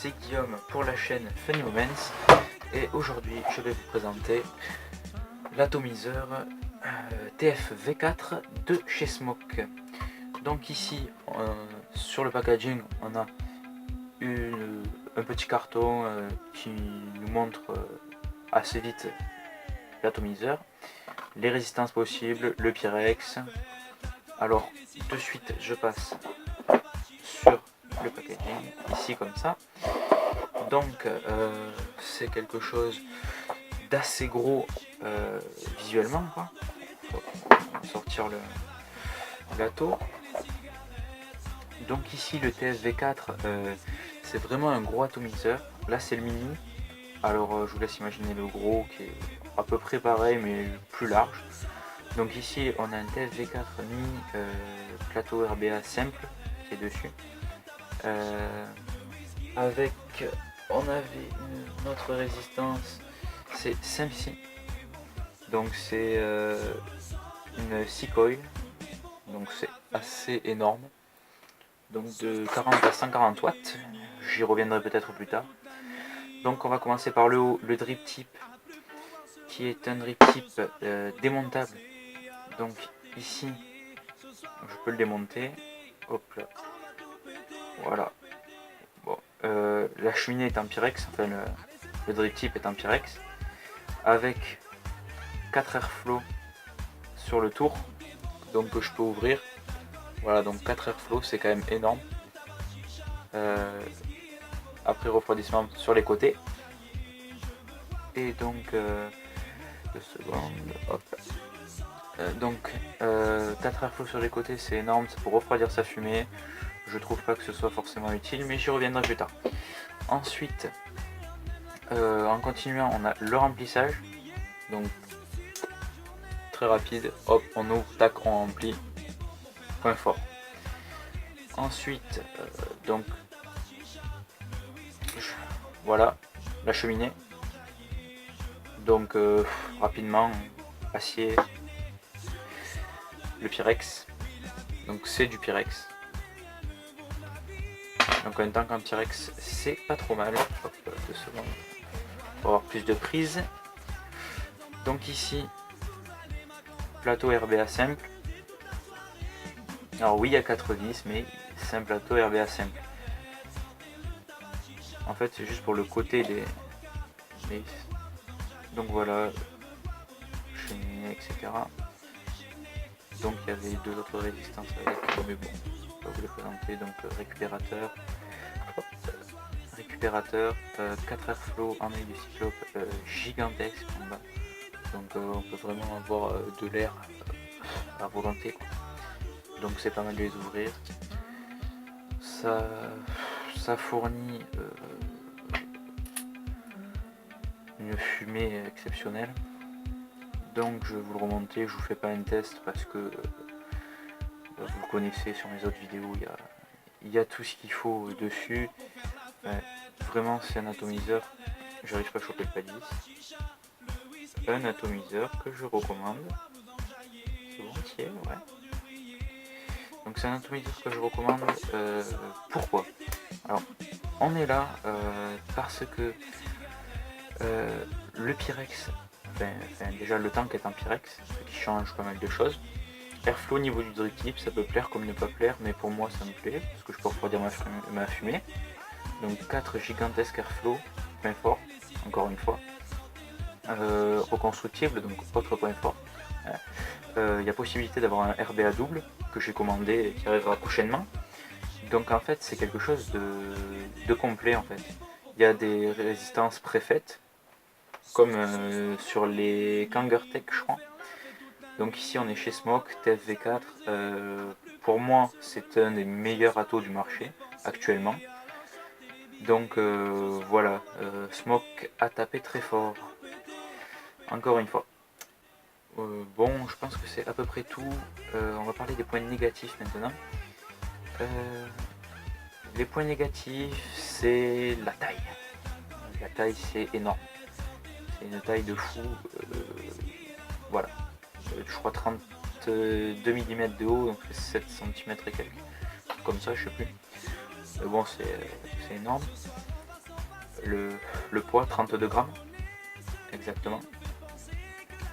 c'est Guillaume pour la chaîne Funny Moments et aujourd'hui je vais vous présenter l'atomiseur TF V4 de chez Smoke. Donc ici sur le packaging on a un petit carton qui nous montre assez vite l'atomiseur, les résistances possibles, le Pyrex. Alors de suite je passe sur le packaging ici comme ça. Donc c'est quelque chose d'assez gros visuellement quoi. On va sortir le gâteau. Donc ici le TF-V4 c'est vraiment un gros atomiseur. Là c'est le mini. Alors je vous laisse imaginer le gros qui est à peu près pareil mais plus large. Donc ici on a un TF-V4 mini plateau RBA simple qui est dessus. Avec on avait une autre résistance, c'est 5 donc c'est une 6 coil, donc c'est assez énorme, donc de 40 à 140 watts, j'y reviendrai peut-être plus tard. Donc on va commencer par le haut, le drip tip qui est un drip tip démontable. Donc ici je peux le démonter, hop là, voilà. Bon, la cheminée est en Pyrex, enfin le drip tip est en Pyrex, avec 4 airflow sur le tour, donc que je peux ouvrir. Voilà, donc 4 airflow, c'est quand même énorme. Après refroidissement sur les côtés. Et donc, 2 secondes, hop. Donc 4 airflow sur les côtés, c'est énorme, c'est pour refroidir sa fumée. Je trouve pas que ce soit forcément utile, mais j'y reviendrai plus tard. Ensuite, en continuant, on a le remplissage. Donc très rapide, hop, on ouvre, tac, on remplit, point fort. Ensuite, donc voilà la cheminée. Donc rapidement, acier, le Pyrex. Donc c'est du Pyrex. Donc en même temps qu'un Pyrex, c'est pas trop mal. Hop, 2 secondes pour avoir plus de prise. Donc ici, plateau RBA simple. Alors oui, il y a 4 vis, mais c'est un plateau RBA simple. En fait, c'est juste pour le côté des vis. Donc voilà, cheminée, etc. Donc il y avait 2 autres résistances avec, mais bon, je vais vous les présenter. Donc récupérateur, 4 airflow en œil du cyclope gigantesque en bas. Donc on peut vraiment avoir de l'air à volonté. Donc c'est pas mal de les ouvrir. Ça fournit une fumée exceptionnelle. Donc je vais vous le remonter, je vous fais pas un test parce que vous le connaissez sur mes autres vidéos, il y a tout ce qu'il faut dessus. Vraiment c'est un atomiseur, j'arrive pas à choper le palier. Un atomiseur que je recommande volontiers, ouais. Donc c'est un atomiseur que je recommande. Pourquoi? Alors on est là parce que le Pyrex, déjà le tank est en Pyrex, ce qui change pas mal de choses. Airflow au niveau du drip tip, ça peut plaire comme ne pas plaire, mais pour moi ça me plaît parce que je peux refroidir ma fumée. Donc 4 gigantesques airflow, point fort, encore une fois. Reconstructible, donc autre point fort. Il y a possibilité d'avoir un RBA double que j'ai commandé et qui arrivera prochainement. Donc en fait c'est quelque chose de complet en fait. Il y a des résistances préfaites, comme sur les Kangertech je crois. Donc ici on est chez Smoke, TF-V4, pour moi c'est un des meilleurs atos du marché actuellement. Donc voilà, Smoke a tapé très fort, encore une fois. Bon, je pense que c'est à peu près tout. On va parler des points négatifs maintenant. Les points négatifs, c'est la taille. La taille c'est énorme. C'est une taille de fou. Voilà. Je crois 32 mm de haut, donc 7 cm et quelques. Comme ça, je sais plus. Mais bon, c'est énorme. le poids, 32 grammes exactement.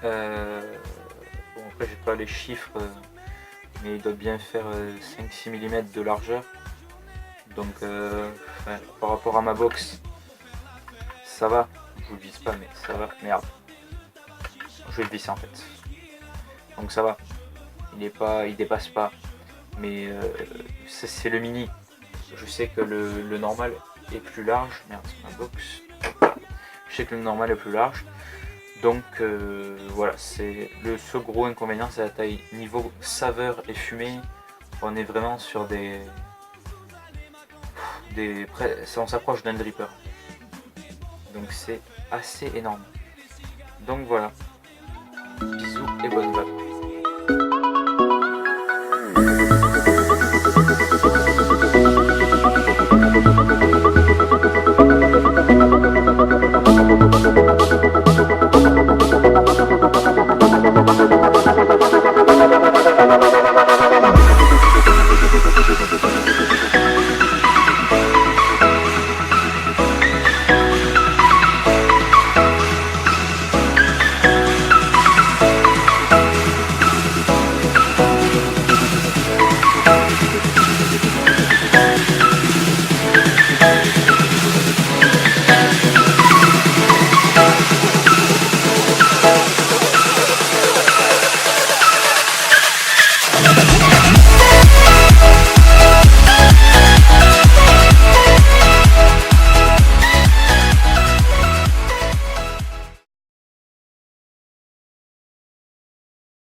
Bon, après j'ai pas les chiffres, mais il doit bien faire 5-6 mm de largeur. Donc ouais, par rapport à ma box, ça va. Je vous le vise pas, mais ça va. Merde. Je vais le visser en fait. Donc ça va. Il dépasse pas. Mais c'est le mini. Je sais que le normal est plus large. Merde, c'est ma box. Je sais que le normal est plus large. Donc voilà, c'est ce gros inconvénient, c'est la taille. Niveau saveur et fumée, on est vraiment sur on s'approche d'un dripper. Donc c'est assez énorme. Donc voilà. Bisous et bonne vague.